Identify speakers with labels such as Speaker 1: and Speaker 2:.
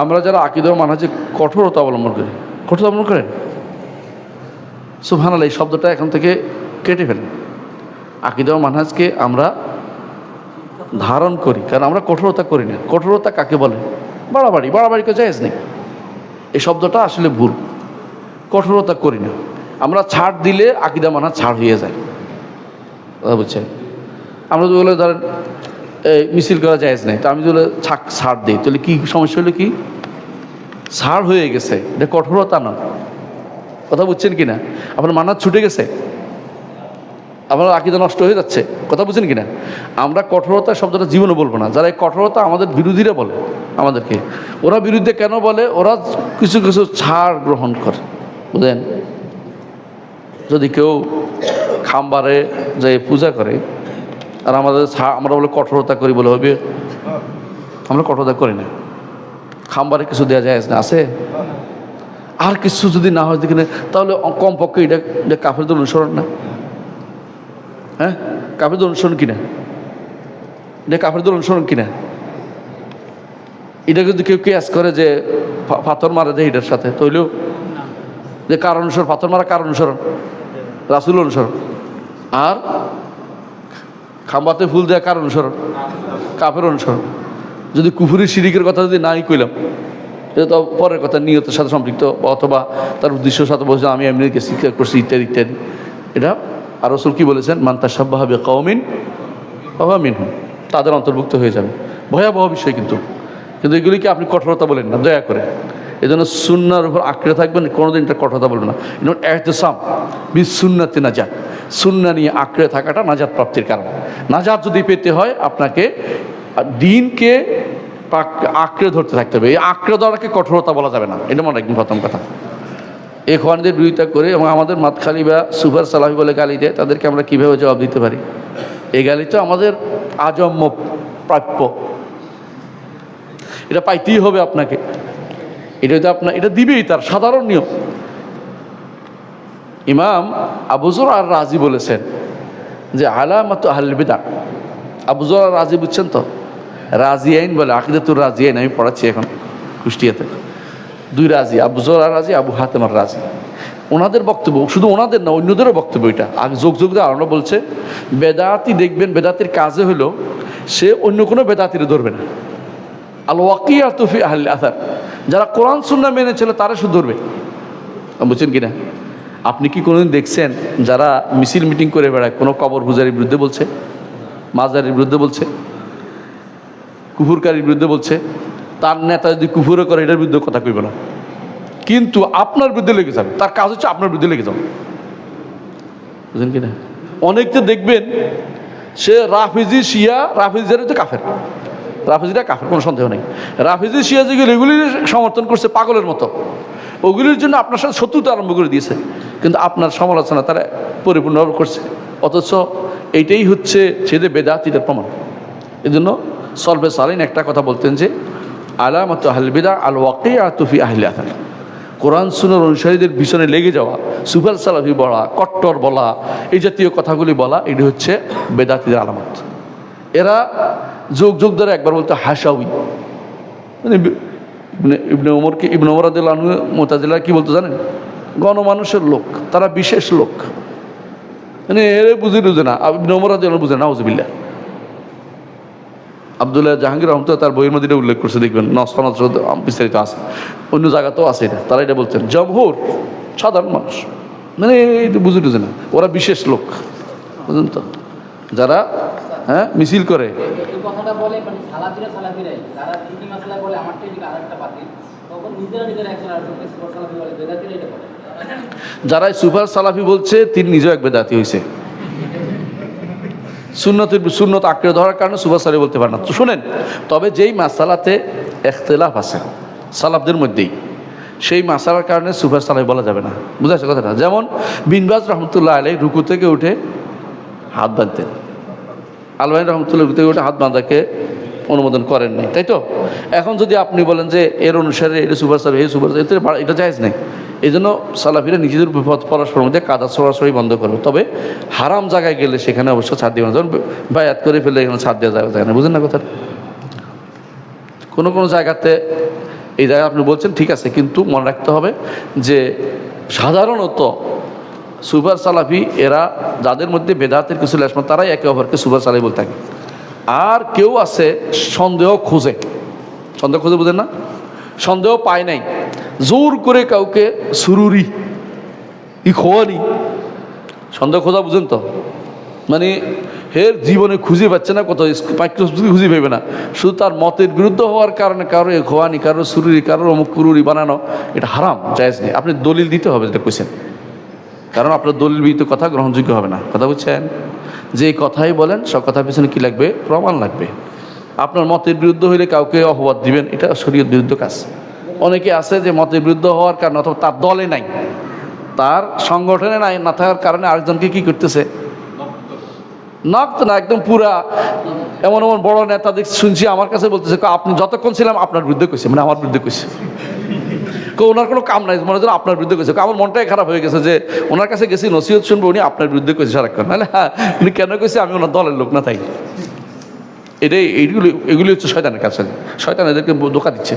Speaker 1: আমরা যারা আকীদা ও মানহাজে কঠোরতা অবলম্বন করি, কঠোরতা অবলম্বন করেন, সুবহানাল্লাহ, এই শব্দটা এখন থেকে কেটে ফেলেন। আকীদা ও মানহাজকে আমরা ধারণ করি, কারণ আমরা কঠোরতা করি না। কঠোরতা কাকে বলে? বাড়াবাড়ি। বাড়াবাড়িকে জায়েজ নেই, এই শব্দটা আসলে ভুল। কঠোরতা করি না আমরা। ছাড় দিলে আকীদা মানহাজ ছাড় হয়ে যায়, কথা বুঝছেন? আমরা যদি বলে ধরেন মিছিল করা জায়েজ নেই, তো আমি যদি ছাড় দিই, তাহলে কি সমস্যা হলো? কি ছাড় হয়ে গেছে, এটা কঠোরতা না। কথা বুঝছেন কি না? আপনার মানহাজ ছুটে গেছে, আপনার আকীদা নষ্ট হয়ে যাচ্ছে। কথা বুঝছেন কি না? আমরা কঠোরতা শব্দটা জীবনে বলবো না। যারা এই কঠোরতা আমাদের বিরোধীরা বলে আমাদেরকে, ওরা বিরুদ্ধে কেন বলে? ওরা কিছু কিছু ছাড় গ্রহণ করে, বুঝলেন? যদি কেউ খাম্বারে যে পূজা করে আর আমরা বলে কঠোরতা করি, বলে হবে আমরা কঠোরতা করি না। খাম্বারে কিছু দেওয়া যায় না, আছে? আর কিছু যদি না হয় দেখে, তাহলে কমপক্ষে এটা কাফেরদের অনুসরণ না? হ্যাঁ, কাফেরদের অনুসরণ কিনা? এটা কাফেরদের অনুসরণ কিনা? এটা যদি কেউ কেয়াস করে যে পাথর মারা যায় এটার সাথে, তাহলেও যে কার অনুসরণ? পাথর মারা কার অনুসরণ? রাসূল অনুসরণ। আর খাম্বাতে ফুল দেওয়া কার অনুসরণ? কাফের অনুসরণ। যদি কুফরি শিরিকের কথা যদি নাই কইলাম, এটা তো পরের কথা, নিয়তের সাথে সম্পৃক্ত, অথবা তার উদ্দেশ্যের সাথে বলছে আমি এমনি শিক্ষা করছি ইত্যাদি ইত্যাদি। এটা আর রাসূল কি বলেছেন? মান তাশাব্বাহা বিকাওমিন ফাহুয়া মিনহুম, তাদের অন্তর্ভুক্ত হয়ে যাবে। ভয়াবহ বিষয় কিন্তু এগুলিকে আপনি কঠোরতা বলেন না, দয়া করে। এই জন্য সুন্নার উপর আঁকড়ে থাকবেন, কোনোদিন এটা কঠোরতা বলবেন না। ইহতিসাম বিসুন্নাতি নাজাত, সুন্নাহ নিয়ে আঁকড়ে থাকাটা নাজাত প্রাপ্তির কারণ। নাজাত যদি পেতে হয় আপনাকে দ্বীনকে আঁকড়ে ধরতে থাকতে হবে। এই আঁকড়ে ধরাকে কঠোরতা বলা যাবে না, এটা মনে রাখবেন প্রথম কথা। এই খোয়ানদের বিরোধিতা করে এবং আমাদের মাতখালি বা সুপার সালাফি বলে গালি দেয়, তাদেরকে আমরা কীভাবে জবাব দিতে পারি? এই গালি তো আমাদের আজন্ম প্রাপ্য, এটা পাইতেই হবে আপনাকে। এটা যদি আপনার এটা দিবেই, তার সাধারণ নিয়ম। ইমাম আবু যুর আর রাজি বলেছেন যে আলামাতু আহলিল বিদআহ। আবু যুর আর রাজি বুঝছেন তো? রাজিয়াইন বলে, আকিদাতুর রাজিয়াইন আমি পড়াচ্ছি এখন কুষ্টিয়াতে। দুই রাজি, আবু যুর আর রাজি, আবু হাতেম আর রাজি। ওনাদের বক্তব্য, শুধু ওনাদের না, অন্যদেরও বক্তব্য এটা। আগে যোগ দিয়ে আরো বলছে, বেদাতি দেখবেন, বেদাতির কাজে হলো সে অন্য কোনো বেদাতিরে ধরবে না। আল ওয়াকিয়াতু ফি আহলিল আসার, যারা কোরআন সুন্নাহ মেনেছিল তারা শুধু ধরবে। বুঝছেন কিনা? আপনি কি কোনোদিন দেখছেন যারা মিছিল মিটিং করে বেড়ায় কোনো কবর পূজারির বিরুদ্ধে বলছে, মাজারের বিরুদ্ধে বলছে, কুফুরকারীর বিরুদ্ধে বলছে? তার নেতা যদি কুফুরও করে এটার বিরুদ্ধে কথা কইবে না, কিন্তু আপনার বিরুদ্ধে লেগে যাবে। তার কাজ হচ্ছে আপনার বিরুদ্ধে লেগে যাবে, বুঝলেন কিনা? অনেককে দেখবেন সে রাফিজি শিয়া, রাফিজিরা তো কাফের, রাফিজিরা কাফের, কোনো সন্দেহ নেই। রাফিজি শিয়া যেগুলো এগুলি সমর্থন করছে পাগলের মতো, ওগুলির জন্য আপনার সাথে শত্রুতা আরম্ভ করে দিয়েছে, কিন্তু আপনার সমালোচনা তারা পরিপূর্ণভাবে করছে। অথচ এইটাই হচ্ছে ছেলে বেদাতিদের প্রমাণ। এই জন্য সলবে সালিন একটা কথা বলতেন যে আলামাতু আহলিল বিদআহ আল ওয়াকিয়াতু ফি আহলিল আসার, কোরআন সুন্নাহর অনুসারীদের পিছনে লেগে যাওয়া, সুপার সালাফি বলা, কট্টর বলা, এই জাতীয় কথাগুলি বলা, এটি হচ্ছে বেদাতিদের আলামত। এরা যোগ ধরে একবার বলতো হাসাউই, মানে ইবনে ওমর রাদিয়াল্লাহু আনহু মুতাজিলা কি বলতো জানেন? গণমানুষের লোক, তারা বিশেষ লোক, মানে এর বুঝে না। ইবনে ওমর রাদিয়াল্লাহু আনহু বুঝে না, নাউযুবিল্লাহ। আব্দুল্লাহ জাহাঙ্গীর রহমতুল্লাহ তার বইয়ের মধ্যে উল্লেখ করছে, দেখবেন নসফানত বিস্তারিত আছে, অন্য জায়গাতেও আছে এটা। তারা এটা বলছেন জমহুর সাধারণ মানুষ, মানে বুঝে না, ওরা বিশেষ লোক, বুঝলেন তো? যারা মিছিল করে, যারা সুপার সালাফি বলছে তিনি নিজেও এক বেদাতি হয়েছে। সুন্নত আঁকড়ে ধরার কারণে সুপার সালাফি বলতে পারে না। তো শুনেন, তবে যেই মাসালাতে ইখতিলাফ আছে সালাফদের মধ্যেই, সেই মাসালার কারণে সুপার সালাফি বলা যাবে না। বুঝা যাচ্ছে কথাটা? যেমন বিন বাজ রহমতুল্লাহ আলাইহি রুকু থেকে উঠে হাত বাঁধতেন, আলবানী রহমতুল্লাহ রুকু থেকে উঠে হাত বাঁধাকে অনুমোদন করেন নাই, তাই তো? এখন যদি আপনি বলেন যে এর অনুসারে এটা সুপার সালাফি, এই সুপার সালাফি, এটা জায়েজ নেই। এই জন্য সালাফিরা নিজেদের পরস্পরের মধ্যে কাদা সরাসরি বন্ধ করবে। তবে হারাম জায়গায় গেলে সেখানে অবশ্য ছাড় দিবে না। যেমন বায়াত করে ফেলে এখানে ছাড় দেওয়া যায় না, বুঝেন না কথা? কোনো জায়গাতে এই জায়গায় আপনি বলছেন ঠিক আছে, কিন্তু মনে রাখতে হবে যে সাধারণত সুপার সালাফি এরা যাদের মধ্যে বেদাতের কিছু লেশমা তারাই একে অপরকে সুপার সালাফি বলতে থাকে। আর কেউ আছে সন্দেহ খুঁজে বুঝেন না, সন্দেহ পায় নাই, জোর করে কাউকে সুরুরি খোয়ানি সন্দেহ খোঁজা বুঝেন তো, মানে হের জীবনে খুঁজে পাচ্ছে না, কোথাও মাইক্রোস্কোপে খুঁজে পাবে না, শুধু তার মতের বিরুদ্ধ হওয়ার কারণে কারো খোয়ানি, কারো সুরুরি, কারো অমুক কুরুরি বানানো, এটা হারাম, জায়েজ নেই। আপনি দলিল দিতে হবে যেটা কইছেন, কারণ আপনার দলিল বিহিত কথা গ্রহণযোগ্য হবে না। কথা বুঝছেন? যে কথাই বলেন সব কথার পিছনে কি লাগবে? প্রমাণ লাগবে। আপনার মতের বিরুদ্ধ হইলে কাউকে অপবাদ দিবেন, এটা শরীয়ত বিরুদ্ধ কাজ। অনেকে আছে যে মতের বিরুদ্ধ হওয়ার কারণে অথবা তার দলে নাই, তার সংগঠনে নাই, না থাকার কারণে আরেকজনকে কি করতেছে? নক্ত না, একদম পুরা এমন এমন বড় নেতা দেখছি, শুনছি আমার কাছে বলতেছে আপনি যতক্ষণ ছিলাম আপনার বিরুদ্ধে কইছে, মানে আমার বিরুদ্ধে কইছে। ওনার কোনো কাম নাই, মনে হচ্ছে আপনার বিরুদ্ধে কইছে। আমার মনটাই খারাপ হয়ে গেছে যে ওনার কাছে গেছি নসিহত শুনবো, উনি আপনার বিরুদ্ধে কইছে সারাক্ষণ। নাহলে হ্যাঁ, উনি কেন কইছে? আমি ওনার দলের লোক না, তাই। এগুলি হচ্ছে শয়তানের কাছে, শয়তান এদেরকে ধোঁকা দিচ্ছে।